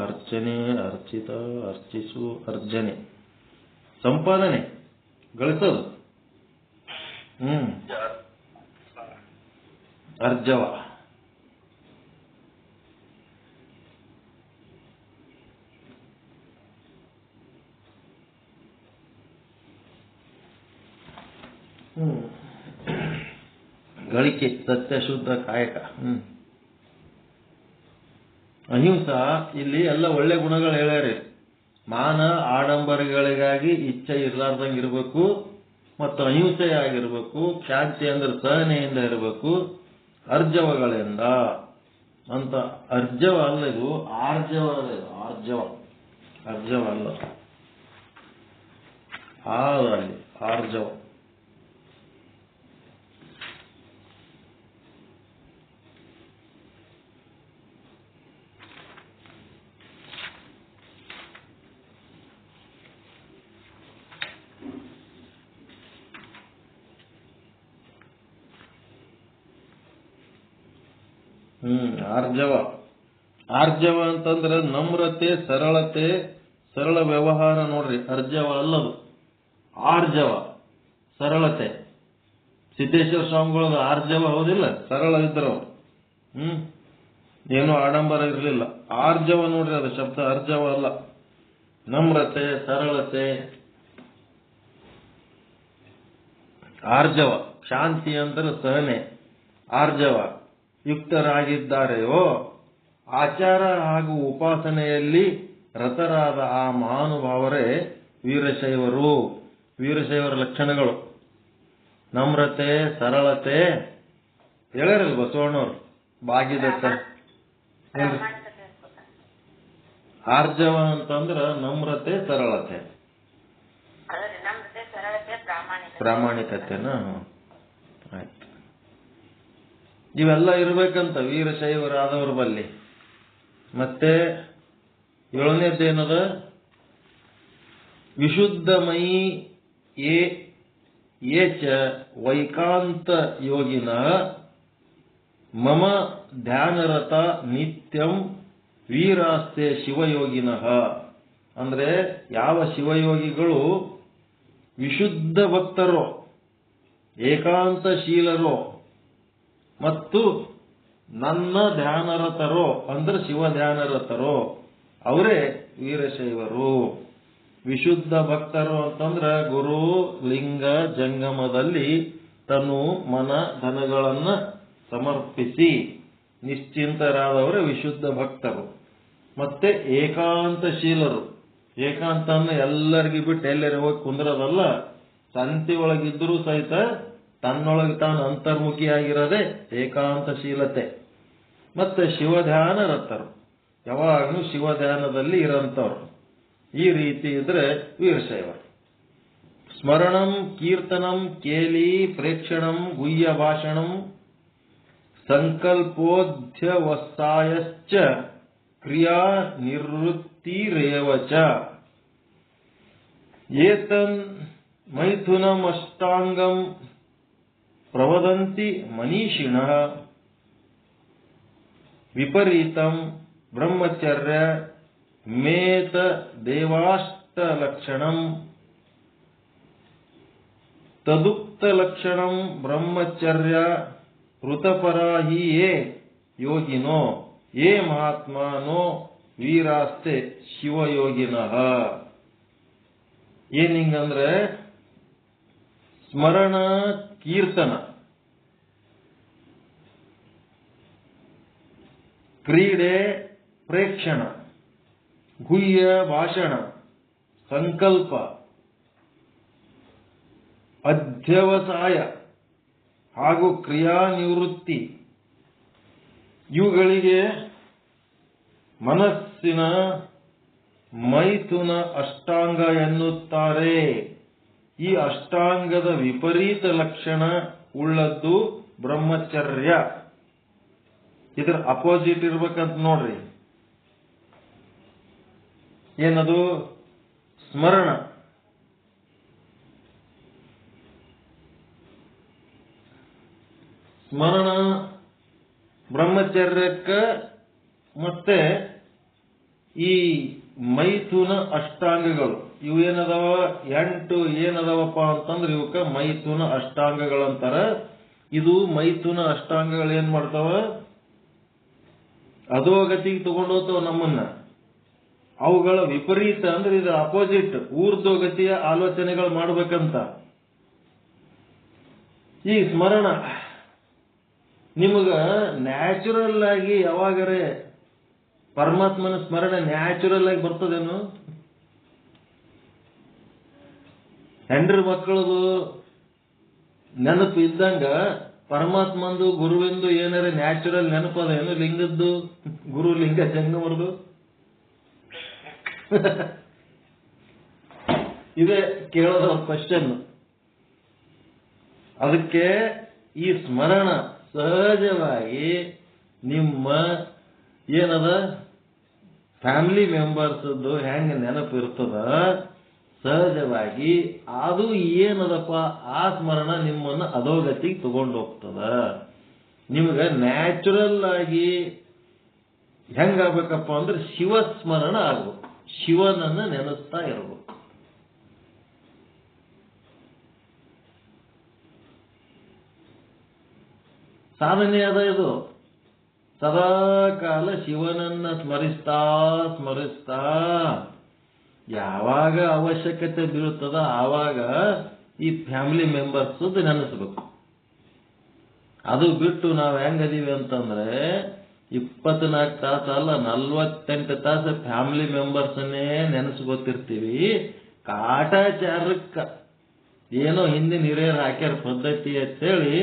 ಅರ್ಚನೆ, ಅರ್ಚಿತ, ಅರ್ಚಿಸು, ಅರ್ಜನೆ. ಸಂಪಾದನೆ, ಗಳಿಸೋದು. ಅರ್ಜವ. ಗಳಿಕೆ, ಸತ್ಯ ಶುದ್ಧ ಕಾಯಕ. ಅಹಿಂಸಾ ಇಲ್ಲಿ ಎಲ್ಲ ಒಳ್ಳೆ ಗುಣಗಳು ಹೇಳ್ಯಾರಿ. ಮಾನ ಆಡಂಬರಗಳಿಗಾಗಿ ಇಚ್ಛೆ ಇರ್ಲಾರ್ದಂಗೆ ಇರಬೇಕು, ಮತ್ತು ಅಹಿಂಸೆಯಾಗಿರ್ಬೇಕು. ಶಾಂತಿ ಅಂದ್ರೆ ಸಹನೆಯಿಂದ ಇರಬೇಕು. ಅರ್ಜವಗಳಿಂದ ಅಂತ. ಅರ್ಜವ ಅಲ್ಲ ಇದು, ಆರ್ಜವ. ಅರ್ಜವ ಅಲ್ಲ, ಅಲ್ಲಿ ಆರ್ಜವ. ಆರ್ಜವ. ಆರ್ಜವ ಅಂತಂದ್ರೆ ನಮ್ರತೆ, ಸರಳತೆ, ಸರಳ ವ್ಯವಹಾರ. ನೋಡ್ರಿ, ಅರ್ಜವ ಅಲ್ಲದು. ಆರ್ಜವ ಸರಳತೆ. ಸಿದ್ದೇಶ್ವರ ಸ್ವಾಮಿಗಳದ ಆರ್ಜವ ಹೌದಿಲ್ಲ, ಸರಳ ಇದ್ರು. ಏನೂ ಆಡಂಬರ ಇರಲಿಲ್ಲ. ಆರ್ಜವ ನೋಡ್ರಿ, ಅದು ಶಬ್ದ ಅರ್ಜವ ಅಲ್ಲ. ನಮ್ರತೆ, ಸರಳತೆ, ಆರ್ಜವ. ಶಾಂತಿ ಅಂದ್ರೆ ಸಹನೆ, ಆರ್ಜವ. ಯುಕ್ತರಾಗಿದ್ದಾರೆಯೋ ಆಚಾರ ಹಾಗೂ ಉಪಾಸನೆಯಲ್ಲಿ ರತರಾದ ಆ ಮಹಾನುಭಾವರೇ ವೀರಶೈವರು. ವೀರಶೈವರ ಲಕ್ಷಣಗಳು ನಮ್ರತೆ, ಸರಳತೆ. ಹೇಳ್ಯಾರಲ್ಲ ಬಸವಣ್ಣವ್ರು ಬಾಗಿದತ್ತ. ಆರ್ಜವ ಅಂತಂದ್ರ ನಮ್ರತೆ, ಸರಳತೆ, ಪ್ರಾಮಾಣಿಕತೆನ. ಆಯ್ತು, ಇವೆಲ್ಲ ಇರ್ಬೇಕಂತ ವೀರಶೈವರಾದವ್ರ ಬಲ್ಲಿ. ಮತ್ತೆ 7ನೇದ್ದೇನದ? ವಿಶುದ್ಧಮಯಿ ಏಚ ವೈಕಾಂತ ಯೋಗಿನ ಮಮ ಧ್ಯಾನರತ ನಿತ್ಯಂ ವೀರಾಸ್ತೆ ಶಿವಯೋಗಿನಃ. ಅಂದ್ರೆ ಯಾವ ಶಿವಯೋಗಿಗಳು ವಿಶುದ್ಧ ಭಕ್ತರೋ, ಏಕಾಂತಶೀಲರೋ ಮತ್ತು ನನ್ನ ಧ್ಯಾನರತರೋ ಅಂದ್ರೆ ಶಿವ ಧ್ಯಾನರತರೋ ಅವರೇ ವೀರಶೈವರು. ವಿಶುದ್ಧ ಭಕ್ತರು ಅಂತಂದ್ರ ಗುರು ಲಿಂಗ ಜಂಗಮದಲ್ಲಿ ತನು ಮನ ಧನಗಳನ್ನ ಸಮರ್ಪಿಸಿ ನಿಶ್ಚಿಂತರಾದವರೇ ವಿಶುದ್ಧ ಭಕ್ತರು. ಮತ್ತೆ ಏಕಾಂತಶೀಲರು. ಏಕಾಂತ ಅಂದ್ರೆ ಎಲ್ಲರಿಗೂ ಬಿಟ್ಟು ಎಲ್ಲರೂ ಹೋಗಿ ಕುಂದ್ರದಲ್ಲ, ಸಂತಿ ಒಳಗಿದ್ರೂ ಸಹಿತ ತನ್ನೊಳಗೆ ತಾನು ಅಂತರ್ಮುಖಿಯಾಗಿರೋದೇ ಏಕಾಂತಶೀಲತೆ. ಮತ್ತೆ ಶಿವಧ್ಯಾನ ರತರು, ಯಾವಾಗಲೂ ಶಿವಧ್ಯಾನದಲ್ಲಿ ಇರೋಂಥವ್ರು. ಈ ರೀತಿ ಇದ್ರೆ ವೀರಶೈವರು. ಸ್ಮರಣಂ ಕೀರ್ತನಂ ಕೇಲಿ ಪ್ರೇಕ್ಷಣಂ ಗುಹ್ಯ ಭಾಷಣಂ ಸಂಕಲ್ಪೋಧ್ಯವಸಾಯಶ್ಚ ಕ್ರಿಯಾ ನಿವೃತ್ತಿರೇವಚ ಏತನ್ ಮೈಥುನಮಷ್ಟಾಂಗಂ ಪ್ರವದಂತಿ ಮನೀಷಿಣಃ ವಿಪರೀತಂ ಬ್ರಹ್ಮಚರ್ಯ ಮೇತ ದೇವಾಷ್ಟಲಕ್ಷಣಂ ತದುಕ್ತಲಕ್ಷಣಂ ಬ್ರಹ್ಮಚರ್ಯ ಋತಪರಾಹಿ ಯೇ ಯೋಗಿನೋ ಯೇ ಮಹಾತ್ಮನೋ ವೀರಾಸ್ತೆ ಶಿವಯೋಗಿನಃ. ಏನಿಂಗಂದ್ರೆ ಸ್ಮರಣ, ಕೀರ್ತನ, ಕ್ರೀಡೆ, ಪ್ರೇಕ್ಷಣ, ಗುಹ್ಯ ಭಾಷಣ, ಸಂಕಲ್ಪ, ಅಧ್ಯವಸಾಯ ಹಾಗೂ ಕ್ರಿಯಾನಿವೃತ್ತಿ ಇವುಗಳಿಗೆ ಮನಸ್ಸಿನ ಮೈಥುನ ಅಷ್ಟಾಂಗ ಎನ್ನುತ್ತಾರೆ. ಈ ಅಷ್ಟಾಂಗದ ವಿಪರೀತ ಲಕ್ಷಣ ಉಳ್ಳದ್ದು ಬ್ರಹ್ಮಚರ್ಯ. ಇದ್ರ ಅಪೋಸಿಟ್ ಇರ್ಬೇಕಂತ ನೋಡ್ರಿ. ಏನದು? ಸ್ಮರಣ. ಸ್ಮರಣ ಬ್ರಹ್ಮಚರ್ಯಕ್ಕ ಮತ್ತೆ ಈ ಮೈಥುನ ಅಷ್ಟಾಂಗಗಳು ಇವು ಏನದಾವ? 8 ಏನದಾವಪ್ಪ ಅಂತಂದ್ರೆ ಇವಕ್ಕ ಮೈಥುನ ಅಷ್ಟಾಂಗಗಳಂತಾರ. ಇದು ಮೈಥುನ ಅಷ್ಟಾಂಗಗಳು ಏನ್ ಮಾಡ್ತಾವ? ಅಧೋಗತಿಗೆ ತಗೊಂಡೋಗ್ತಾವ ನಮ್ಮನ್ನ. ಅವುಗಳ ವಿಪರೀತ ಅಂದ್ರೆ ಇದು ಅಪೋಸಿಟ್, ಊರ್ಧ್ವಗತಿಯ ಆಲೋಚನೆಗಳು ಮಾಡ್ಬೇಕಂತ. ಈ ಸ್ಮರಣ ನಿಮಗ ನ್ಯಾಚುರಲ್ ಆಗಿ ಯಾವಾಗರೇ ಪರಮಾತ್ಮನ ಸ್ಮರಣೆ ನ್ಯಾಚುರಲ್ ಆಗಿ ಬರ್ತದೇನು? ಹೆಂಡ್ರ ಮಕ್ಕಳದು ನೆನಪು ಇದ್ದಂಗ ಪರಮಾತ್ಮಂದು ಗುರುವಿಂದು ಏನಾರ ನ್ಯಾಚುರಲ್ ನೆನಪದ ಏನು? ಲಿಂಗದ್ದು, ಗುರು ಲಿಂಗ ಜಂಗಮರದು ಇದೇ ಕೇಳೋದ ಕ್ವಶನ್. ಅದಕ್ಕೆ ಈ ಸ್ಮರಣ ಸಹಜವಾಗಿ ನಿಮ್ಮ ಏನದ ಫ್ಯಾಮಿಲಿ ಮೆಂಬರ್ಸ್ ಹೆಂಗ ನೆನಪು ಇರ್ತದ ಸಹಜವಾಗಿ ಅದು ಏನದಪ್ಪ ಆ ಸ್ಮರಣ ನಿಮ್ಮನ್ನ ಅಧೋಗತಿಗೆ ತಗೊಂಡು ಹೋಗ್ತದ. ನಿಮ್ಗೆ ನ್ಯಾಚುರಲ್ ಆಗಿ ಹೆಂಗಾಗಬೇಕಪ್ಪ ಅಂದ್ರೆ ಶಿವಸ್ಮರಣ ಆಗ್ಬೇಕು, ಶಿವನನ್ನ ನೆನೆಸ್ತಾ ಇರಬೇಕು. ಸಾಧನೆ ಅದ ಇದು. ಸದಾ ಕಾಲ ಶಿವನನ್ನ ಸ್ಮರಿಸ್ತಾ ಸ್ಮರಿಸ್ತಾ ಯಾವಾಗ ಅವಶ್ಯಕತೆ ಬೀಳುತ್ತದ ಆವಾಗ ಈ ಫ್ಯಾಮಿಲಿ ಮೆಂಬರ್ಸ್ ನೆನೆಸ್ಬೇಕು. ಅದು ಬಿಟ್ಟು ನಾವು ಹೆಂಗದೀವಿ ಅಂತಂದ್ರೆ 24 ತಾಸು ಅಲ್ಲ 48 ತಾಸು ಫ್ಯಾಮಿಲಿ ಮೆಂಬರ್ಸನ್ನೇ ನೆನೆಸ್ಕೊತಿರ್ತೀವಿ. ಕಾಟಾಚಾರಕ್ಕ ಏನೋ ಹಿಂದಿನ ಹಿರಿಯರು ಹಾಕ್ಯಾರ ಪದ್ಧತಿ ಅಂತೇಳಿ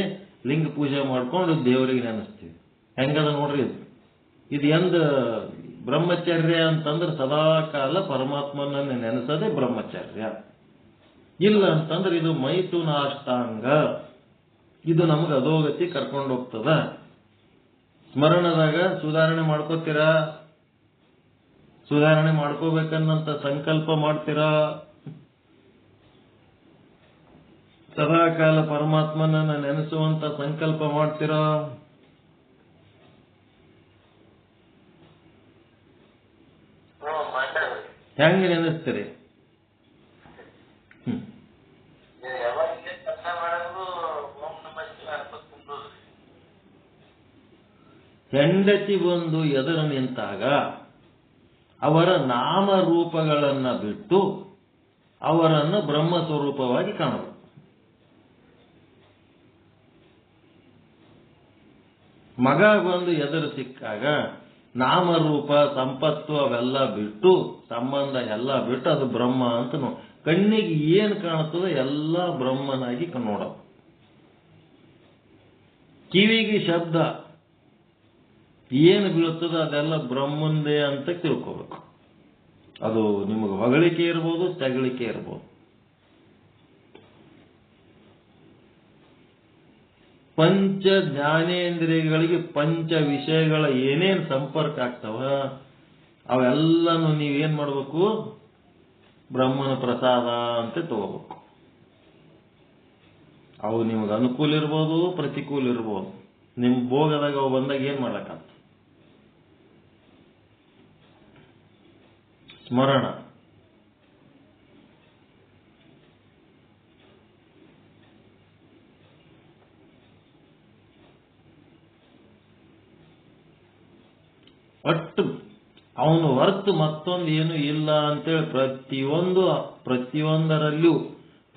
ಲಿಂಗ ಪೂಜೆ ಮಾಡ್ಕೊಂಡು ದೇವರಿಗೆ ನೆನೆಸ್ತೀವಿ. ಹೆಂಗದ ನೋಡ್ರಿ ಇದು ಎಂದ ಬ್ರಹ್ಮಚರ್ಯ ಅಂತಂದ್ರೆ ಸದಾ ಕಾಲ ಪರಮಾತ್ಮನನ್ನು ನೆನೆಸೋದೇ ಬ್ರಹ್ಮಚರ್ಯ. ಇಲ್ಲ ಅಂತಂದ್ರೆ ಇದು ಮೈಥುನಾಷ್ಟಾಂಗ. ಇದು ನಮ್ಗೆ ಅಧೋಗತಿ ಕರ್ಕೊಂಡು ಹೋಗ್ತದ. ಸ್ಮರಣದಾಗ ಸುಧಾರಣೆ ಮಾಡ್ಕೋತೀರಾ, ಸುಧಾರಣೆ ಮಾಡ್ಕೋಬೇಕನ್ನಂತ ಸಂಕಲ್ಪ ಮಾಡ್ತೀರಾ, ಸದಾ ಕಾಲ ಪರಮಾತ್ಮನನ್ನ ನೆನೆಸುವಂತ ಸಂಕಲ್ಪ ಮಾಡ್ತೀರಾ. ಹೆಂಗೆ ನೆನೆಸ್ತೀರಿ? ಹೆಂಡತಿ ಬಂದು ಎದುರು ನಿಂತಾಗ ಅವರ ನಾಮರೂಪಗಳನ್ನ ಬಿಟ್ಟು ಅವರನ್ನು ಬ್ರಹ್ಮ ಸ್ವರೂಪವಾಗಿ ಕಾಣಬೇಕು. ಮಗ ಬಂದು ಎದುರು ಸಿಕ್ಕಾಗ ನಾಮರೂಪ ಸಂಪತ್ತು ಅವೆಲ್ಲ ಬಿಟ್ಟು ಸಂಬಂಧ ಎಲ್ಲ ಬಿಟ್ಟು ಅದು ಬ್ರಹ್ಮ ಅಂತ ಕಣ್ಣಿಗೆ ಏನು ಕಾಣುತ್ತದೋ ಎಲ್ಲ ಬ್ರಹ್ಮನಾಗಿ ನೋಡ. ಕಿವಿಗೆ ಶಬ್ದ ಏನು ಬೀಳುತ್ತದೋ ಅದೆಲ್ಲ ಬ್ರಹ್ಮಂದೇ ಅಂತ ತಿಳ್ಕೋಬೇಕು. ಅದು ನಿಮಗೆ ಹೊಗಳಿಕೆ ಇರ್ಬೋದು, ತೆಗಳಿಕೆ ಇರ್ಬೋದು. ಪಂಚ ಜ್ಞಾನೇಂದ್ರಿಯಗಳಿಗೆ ಪಂಚ ವಿಷಯಗಳ ಏನೇನು ಸಂಪರ್ಕ ಆಗ್ತಾವ ಅವೆಲ್ಲನೂ ನೀವೇನ್ ಮಾಡಬೇಕು? ಬ್ರಹ್ಮನ ಪ್ರಸಾದ ಅಂತ ತಗೋಬೇಕು. ಅವು ನಿಮಗೆ ಅನುಕೂಲ ಇರ್ಬೋದು, ಪ್ರತಿಕೂಲ ಇರ್ಬೋದು. ನಿಮ್ ಭೋಗದಾಗ ಅವು ಬಂದಾಗ ಏನ್ ಮಾಡಕ್ಕಾಗ್ತದೆ? ಸ್ಮರಣ. ಒಟ್ಟು ಅವನು ಹೊರತು ಮತ್ತೊಂದು ಏನು ಇಲ್ಲ ಅಂತೇಳಿ ಪ್ರತಿಯೊಂದರಲ್ಲೂ,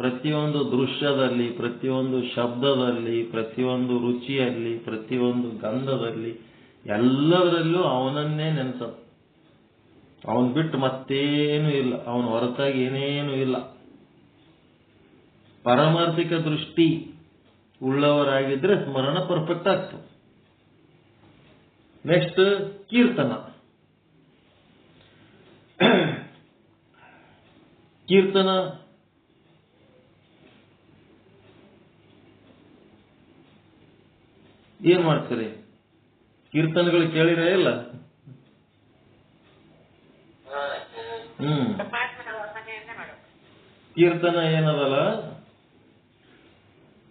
ಪ್ರತಿಯೊಂದು ದೃಶ್ಯದಲ್ಲಿ, ಪ್ರತಿಯೊಂದು ಶಬ್ದದಲ್ಲಿ, ಪ್ರತಿಯೊಂದು ರುಚಿಯಲ್ಲಿ, ಪ್ರತಿಯೊಂದು ಗಂಧದಲ್ಲಿ, ಎಲ್ಲದರಲ್ಲೂ ಅವನನ್ನೇ ನೆನೆಸ. ಅವನ್ ಬಿಟ್ಟು ಮತ್ತೇನು ಇಲ್ಲ, ಅವನ ಹೊರತಾಗಿ ಏನೇನು ಇಲ್ಲ. ಪಾರಮಾರ್ಥಿಕ ದೃಷ್ಟಿ ಉಳ್ಳವರಾಗಿದ್ರೆ ಸ್ಮರಣ ಪರ್ಫೆಕ್ಟ್ ಆಗ್ತದೆ. ನೆಕ್ಸ್ಟ್ ಕೀರ್ತನ. ಕೀರ್ತನ ಏನ್ ಮಾಡ್ತೀರಿ? ಕೀರ್ತನೆಗಳು ಕೇಳಿರೇ ಇಲ್ಲ? ಕೀರ್ತನ ಏನದಲ್ಲ,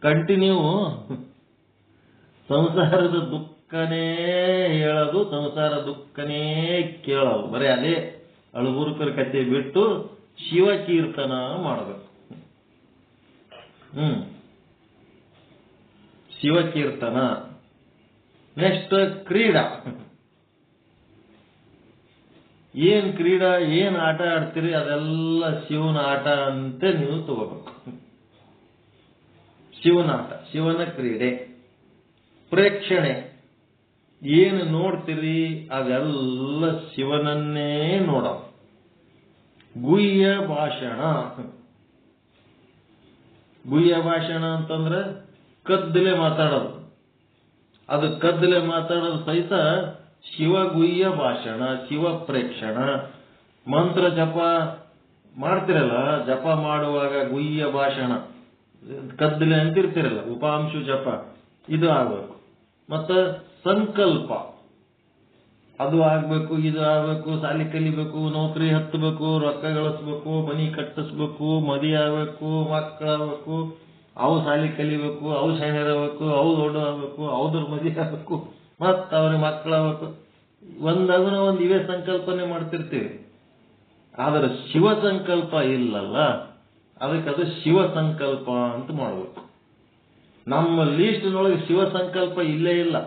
ಕಂಟಿನ್ಯೂ ಸಂಸಾರದ ದುಃಖನೇ ಹೇಳೋದು, ಸಂಸಾರ ದುಃಖನೇ ಕೇಳೋದು. ಬರೀ ಅದೇ ಅಳುಬುರುಕರ ಕಥೆ ಬಿಟ್ಟು ಶಿವ ಕೀರ್ತನ ಮಾಡಬೇಕು. ಶಿವ ಕೀರ್ತನ. ನೆಕ್ಸ್ಟ್ ಕ್ರೀಡಾ. ಏನ್ ಕ್ರೀಡಾ, ಏನ್ ಆಟ ಆಡ್ತೀರಿ ಅದೆಲ್ಲ ಶಿವನ ಆಟ ಅಂತ ನೀವು ತಗೋಬೇಕು. ಶಿವನ ಆಟ, ಶಿವನ ಕ್ರೀಡೆ. ಪ್ರೇಕ್ಷಣೆ, ಏನು ನೋಡ್ತೀರಿ ಅದೆಲ್ಲ ಶಿವನನ್ನೇ ನೋಡ. ಗುಹ್ಯ ಭಾಷಣ. ಗುಹ್ಯ ಭಾಷಣ ಅಂತಂದ್ರೆ ಕದ್ದಲೆ ಮಾತಾಡೋದು. ಅದು ಕದ್ದಲೆ ಮಾತಾಡೋದು ಸಹಿತ ಶಿವಗುಹ್ಯ ಭಾಷಣ, ಶಿವ ಪ್ರೇಕ್ಷಣ. ಮಂತ್ರ ಜಪ ಮಾಡ್ತಿರಲ್ಲ, ಜಪ ಮಾಡುವಾಗ ಗುಹ್ಯ ಭಾಷಣ, ಕದ್ದಲೆ ಅಂತಿರ್ತಿರಲ್ಲ, ಉಪಾಂಶು ಜಪ, ಇದು ಆಗ್ಬೇಕು. ಮತ್ತ ಸಂಕಲ್ಪ ಅದು ಆಗ್ಬೇಕು, ಇದು ಆಗ್ಬೇಕು, ಸಾಲಿ ಕಲಿಬೇಕು, ನೌಕರಿ ಹತ್ತಬೇಕು, ರೊಕ್ಕ ಗಳಿಸ್ಬೇಕು, ಮನಿ ಕಟ್ಟಿಸ್ಬೇಕು, ಮದಿ ಆಗ್ಬೇಕು, ಮಕ್ಕಳಾಗಬೇಕು, ಅವು ಸಾಲಿ ಕಲಿಬೇಕು, ಅವು ಶಾಣ್ಯರಾಗಬೇಕು, ಅವು ದೊಡ್ಡ ಆಗ್ಬೇಕು, ಅವ್ರ ಮದಿ ಆಗ್ಬೇಕು, ಮತ್ತ ಅವ್ರಿಗೆ ಮಕ್ಕಳಾಗಬೇಕು. ಒಂದಾಗನ ಒಂದು ಇವೇ ಸಂಕಲ್ಪನೆ ಮಾಡ್ತಿರ್ತೀವಿ. ಆದ್ರೆ ಶಿವ ಸಂಕಲ್ಪ ಇಲ್ಲಲ್ಲ, ಅದಕ್ಕೆ ಅದು ಶಿವ ಸಂಕಲ್ಪ ಅಂತ ಮಾಡ್ಬೇಕು. ನಮ್ಮ ಲೀಸ್ಟ್ನೊಳಗೆ ಶಿವ ಸಂಕಲ್ಪ ಇಲ್ಲೇ ಇಲ್ಲ.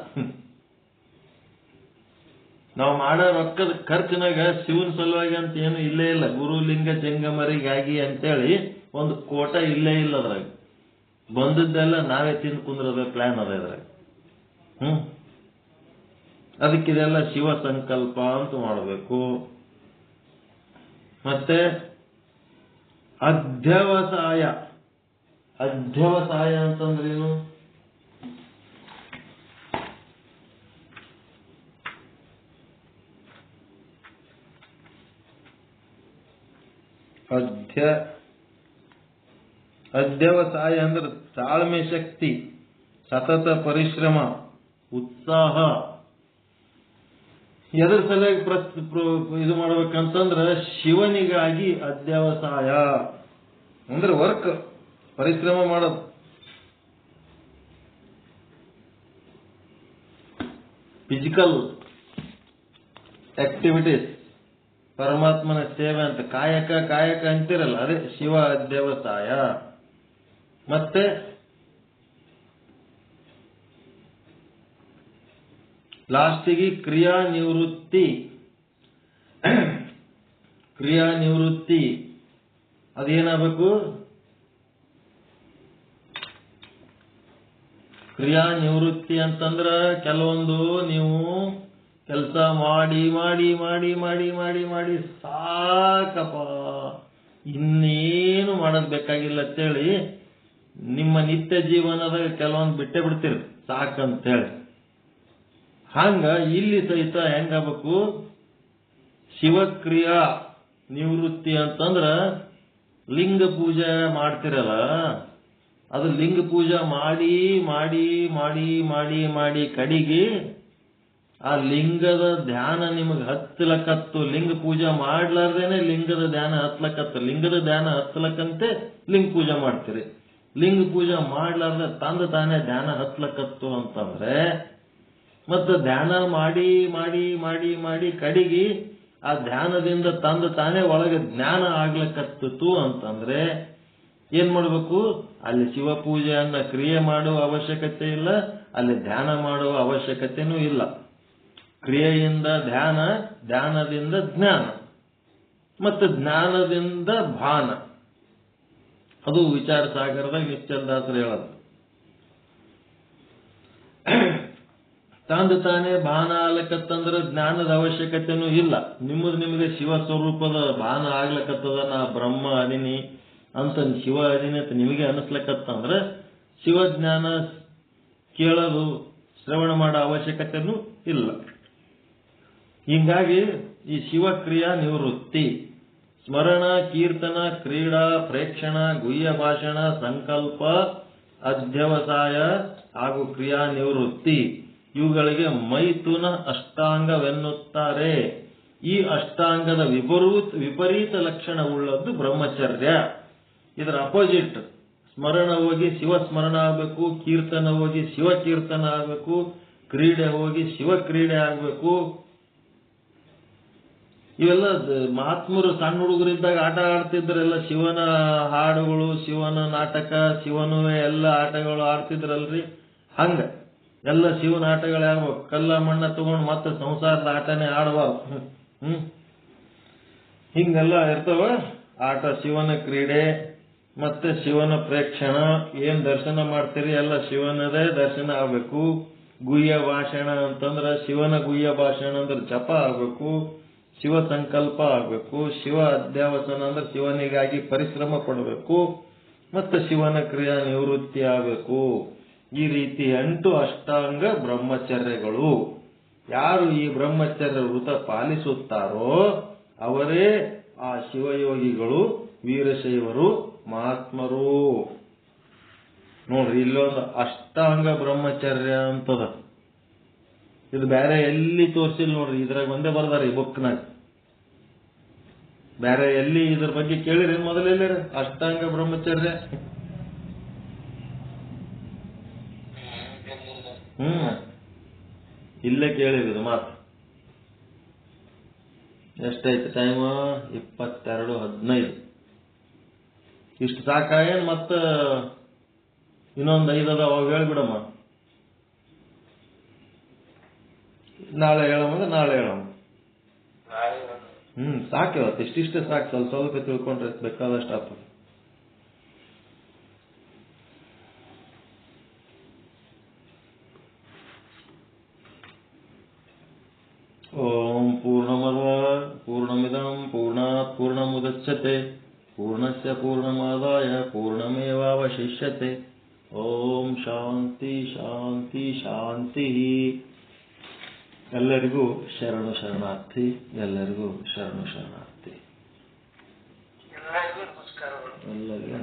ನಾವು ಮಾಡೋ ರೊಕ್ಕದ ಖರ್ಚಿನಾಗ ಶಿವನ ಸಲುವಾಗಿ ಅಂತ ಏನು ಇಲ್ಲೇ ಇಲ್ಲ. ಗುರುಲಿಂಗ ಜಂಗಮರಿಗಾಗಿ ಅಂತೇಳಿ ಒಂದು ಕೋಟ ಇಲ್ಲೇ ಇಲ್ಲ ಅದ್ರಾಗ. ಬಂದದ್ದೆಲ್ಲ ನಾವೇ ತಿಂದು ಕುಂದ್ರದ ಪ್ಲಾನ್ ಅದ ಇದ್ರಾಗ. ಅದಕ್ಕಿದೆಲ್ಲ ಶಿವ ಸಂಕಲ್ಪ ಅಂತ ಮಾಡಬೇಕು. ಮತ್ತೆ ಅಧ್ಯವಸಾಯ. ಅಧ್ಯವಸಾಯ ಅಂತಂದ್ರೇನು? ಅಧ್ಯವಸಾಯ ಅಂದ್ರೆ ತಾಳ್ಮೆ ಶಕ್ತಿ, ಸತತ ಪರಿಶ್ರಮ, ಉತ್ಸಾಹ. ಎದ್ರ ಸಲುವಾಗಿ ಇದು ಮಾಡ್ಬೇಕಂತಂದ್ರ ಶಿವನಿಗಾಗಿ ಅಧ್ಯವಸಾಯ ಅಂದ್ರೆ ವರ್ಕ್, ಪರಿಶ್ರಮ ಮಾಡೋದು. ಫಿಸಿಕಲ್ ಆಕ್ಟಿವಿಟೀಸ್, ಪರಮಾತ್ಮನ ಸೇವೆ ಅಂತ ಕಾಯಕ ಕಾಯಕ ಅಂತಿರಲ್ಲ, ಅದೇ ಶಿವ ಅಧ್ಯವಸಾಯ. ಮತ್ತೆ ಲಾಸ್ಟಿಗೆ ಕ್ರಿಯಾ ನಿವೃತ್ತಿ. ಕ್ರಿಯಾ ನಿವೃತ್ತಿ ಅದೇನಾಗಬೇಕು? ಕ್ರಿಯಾ ನಿವೃತ್ತಿ ಅಂತಂದ್ರ ಕೆಲವೊಂದು ನೀವು ಕೆಲಸ ಮಾಡಿ ಮಾಡಿ ಮಾಡಿ ಮಾಡಿ ಮಾಡಿ ಮಾಡಿ ಸಾಕಪ್ಪ, ಇನ್ನೇನು ಮಾಡೋದ್ ಬೇಕಾಗಿಲ್ಲ ಅಂತೇಳಿ ನಿಮ್ಮ ನಿತ್ಯ ಜೀವನದ ಕೆಲವೊಂದು ಬಿಟ್ಟೆ ಬಿಡ್ತೀರಿ ಸಾಕಂತೇಳಿ. ಹಂಗ ಇಲ್ಲಿ ಸಹಿತ ಹೆಂಗಾಗಬೇಕು? ಶಿವಕ್ರಿಯಾ ನಿವೃತ್ತಿ ಅಂತಂದ್ರ ಲಿಂಗ ಪೂಜೆ ಮಾಡ್ತಿರಲ್ಲ, ಅದು ಲಿಂಗ ಪೂಜೆ ಮಾಡಿ ಮಾಡಿ ಮಾಡಿ ಮಾಡಿ ಮಾಡಿ ಕಡಿಗೆ ಆ ಲಿಂಗದ ಧ್ಯಾನ ನಿಮಗೆ ಹತ್ತಲಕತ್ತು. ಲಿಂಗ ಪೂಜೆ ಮಾಡ್ಲಾರ್ದೇನೆ ಲಿಂಗದ ಧ್ಯಾನ ಹತ್ಲಕತ್ತು. ಲಿಂಗದ ಧ್ಯಾನ ಹತ್ಲಕ್ಕಂತೆ ಲಿಂಗ ಪೂಜೆ ಮಾಡ್ತೀರಿ. ಲಿಂಗ ಪೂಜೆ ಮಾಡ್ಲಾರ್ದೆ ತಂದ ತಾನೇ ಧ್ಯಾನ ಹತ್ಲಕತ್ತು ಅಂತಂದ್ರೆ, ಮತ್ತು ಧ್ಯಾನ ಮಾಡಿ ಮಾಡಿ ಮಾಡಿ ಮಾಡಿ ಕಡಿಗೆ ಆ ಧ್ಯಾನದಿಂದ ತಂದ ತಾನೇ ಒಳಗೆ ಜ್ಞಾನ ಆಗ್ಲಕತ್ತು ಅಂತಂದ್ರೆ ಏನ್ ಮಾಡ್ಬೇಕು? ಅಲ್ಲಿ ಶಿವ ಪೂಜೆಯನ್ನ ಕ್ರಿಯೆ ಮಾಡುವ ಅವಶ್ಯಕತೆ ಇಲ್ಲ, ಅಲ್ಲಿ ಧ್ಯಾನ ಮಾಡುವ ಅವಶ್ಯಕತೆನೂ ಇಲ್ಲ. ಕ್ರಿಯೆಯಿಂದ ಧ್ಯಾನ, ಧ್ಯಾನದಿಂದ ಜ್ಞಾನ, ಮತ್ತು ಜ್ಞಾನದಿಂದ ಭಾನ. ಅದು ವಿಚಾರ ಸಾಗರದಾಗ ನಿಶ್ಚಲದಾಸರು ಹೇಳೋದು. ತಂದು ತಾನೇ ಭಾನ ಆಗ್ಲಕತ್ತಂದ್ರೆ ಜ್ಞಾನದ ಅವಶ್ಯಕತೆನೂ ಇಲ್ಲ. ನಿಮಗೆ ಶಿವ ಸ್ವರೂಪದ ಭಾನ ಆಗ್ಲಕತ್ತದ, ನಾ ಬ್ರಹ್ಮ ಅದಿನಿ ಅಂತ ಶಿವ ಅದಿನಿ ಅಂತ ನಿಮಗೆ ಅನಿಸ್ಲಕತ್ತಂದ್ರೆ ಶಿವಜ್ಞಾನ ಕೇಳೋದು, ಶ್ರವಣ ಮಾಡೋ ಅವಶ್ಯಕತೆನೂ ಇಲ್ಲ. ಹಿಂಗಾಗಿ ಈ ಶಿವಕ್ರಿಯಾ ನಿವೃತ್ತಿ, ಸ್ಮರಣ, ಕೀರ್ತನ, ಕ್ರೀಡಾ, ಪ್ರೇಕ್ಷಣ, ಗುಹ್ಯ ಭಾಷಣ, ಸಂಕಲ್ಪ, ಅಧ್ಯವಸಾಯ ಹಾಗೂ ಕ್ರಿಯಾ ನಿವೃತ್ತಿ ಇವುಗಳಿಗೆ ಮೈಥುನ ಅಷ್ಟಾಂಗವೆನ್ನುತ್ತಾರೆ. ಈ ಅಷ್ಟಾಂಗದ ವಿಪರೀತ ಲಕ್ಷಣವುಳ್ಳದ್ದು ಬ್ರಹ್ಮಚರ್ಯ. ಇದರ ಅಪೋಸಿಟ್, ಸ್ಮರಣ ಹೋಗಿ ಶಿವ ಸ್ಮರಣ ಆಗಬೇಕು, ಕೀರ್ತನ ಹೋಗಿ ಶಿವ ಕೀರ್ತನ ಆಗಬೇಕು, ಕ್ರೀಡೆ ಹೋಗಿ ಶಿವ ಕ್ರೀಡೆ ಆಗಬೇಕು. ಇವೆಲ್ಲ ಮಹಾತ್ಮರು ಸಣ್ಣ ಹುಡುಗರಿದ್ದಾಗ ಆಟ ಆಡ್ತಿದ್ರೆಲ್ಲ ಶಿವನ ಹಾಡುಗಳು, ಶಿವನ ನಾಟಕ, ಶಿವನುವೆ ಎಲ್ಲ ಆಟಗಳು ಆಡ್ತಿದ್ರಲ್ರಿ. ಹಂಗ ಎಲ್ಲ ಶಿವನ ಆಟಗಳು ಆಗ್ಬೇಕು. ಕಲ್ಲ ಮಣ್ಣ ತಗೊಂಡು ಮತ್ತೆ ಸಂಸಾರದ ಆಟನೇ ಆಡಬಾರ್ದು. ಹಿಂಗೆಲ್ಲ ಇರ್ತವ ಆಟ. ಶಿವನ ಕ್ರೀಡೆ ಮತ್ತೆ ಶಿವನ ಪ್ರೇಕ್ಷಣ, ಏನ್ ದರ್ಶನ ಮಾಡ್ತೀರಿ ಎಲ್ಲ ಶಿವನದೇ ದರ್ಶನ ಆಗ್ಬೇಕು. ಗುಹ್ಯ ಭಾಷಣ ಅಂತಂದ್ರ ಶಿವನ ಗುಹ್ಯ ಭಾಷಣ ಅಂದ್ರೆ ಜಪ ಆಗ್ಬೇಕು, ಶಿವ ಸಂಕಲ್ಪ ಆಗ್ಬೇಕು. ಶಿವ ಅಧ್ಯಾವಸನ ಅಂದ್ರೆ ಶಿವನಿಗಾಗಿ ಪರಿಶ್ರಮ ಪಡಬೇಕು, ಮತ್ತೆ ಶಿವನ ಕ್ರಿಯಾ ನಿವೃತ್ತಿ ಆಗಬೇಕು. ಈ ರೀತಿ 8 ಅಷ್ಟಾಂಗ ಬ್ರಹ್ಮಚರ್ಯಗಳು. ಯಾರು ಈ ಬ್ರಹ್ಮಚರ್ಯ ವೃತ ಪಾಲಿಸುತ್ತಾರೋ ಅವರೇ ಆ ಶಿವಯೋಗಿಗಳು, ವೀರಶೈವರು, ಮಹಾತ್ಮರು. ನೋಡ್ರಿ, ಇಲ್ಲೊಂದು ಅಷ್ಟಾಂಗ ಬ್ರಹ್ಮಚರ್ಯ ಅಂತದ. ಇದು ಬೇರೆ ಎಲ್ಲಿ ತೋರಿಸಿಲ್ಲ ನೋಡ್ರಿ, ಇದ್ರಾಗ ಒಂದೇ ಬರ್ದಾರ ಈ ಬುಕ್ನಾಗ. ಬೇರೆ ಎಲ್ಲಿ ಇದ್ರ ಬಗ್ಗೆ ಕೇಳಿರಿ ಮೊದಲೆಲ್ಲ ಅಷ್ಟಾಂಗ ಬ್ರಹ್ಮಚರ್ಯ? ಇಲ್ಲೇ ಕೇಳಿರೋದು ಮಾತು. ಎಷ್ಟೈತೆ ಟೈಮ್? 22:15. ಇಷ್ಟು ಸಾಕಾಯೇನ್? ಮತ್ತ ಇನ್ನೊಂದು 5 ಅದಾವ, ಅವು ಹೇಳ್ಬಿಡಮ್ಮ. ನಾಳೆ ಹೇಳಮ್ಮ, ನಾಳೆ ಹೇಳಮ್ಮ. ಸಾಕು, ಇವತ್ತು ಇಷ್ಟಿಷ್ಟೇ ಸಾಕು. ಸ್ವಲ್ಪ ಸ್ವಲ್ಪ ತಿಳ್ಕೊಂಡ್ರೆ ಬೇಕಾದಷ್ಟು ಆಗ್ತದೆ. ಓಂ ಪೂರ್ಣಮಿದಂ ಪೂರ್ಣಾತ್ ಪೂರ್ಣಮುದಚ್ಯತೆ ಪೂರ್ಣಸ್ಯ ಪೂರ್ಣಮಾದಾಯ ಪೂರ್ಣಮೇವಾವಶಿಷ್ಯತೆ. ಓಂ ಶಾಂತಿ ಶಾಂತಿ ಶಾಂತಿ. ಎಲ್ಲರಿಗೂ ಶರಣು ಶರಣಾರ್ಥಿ. ಎಲ್ಲರಿಗೂ ಶರಣು ಶರಣಾರ್ಥಿ. ಎಲ್ಲರಿಗೂ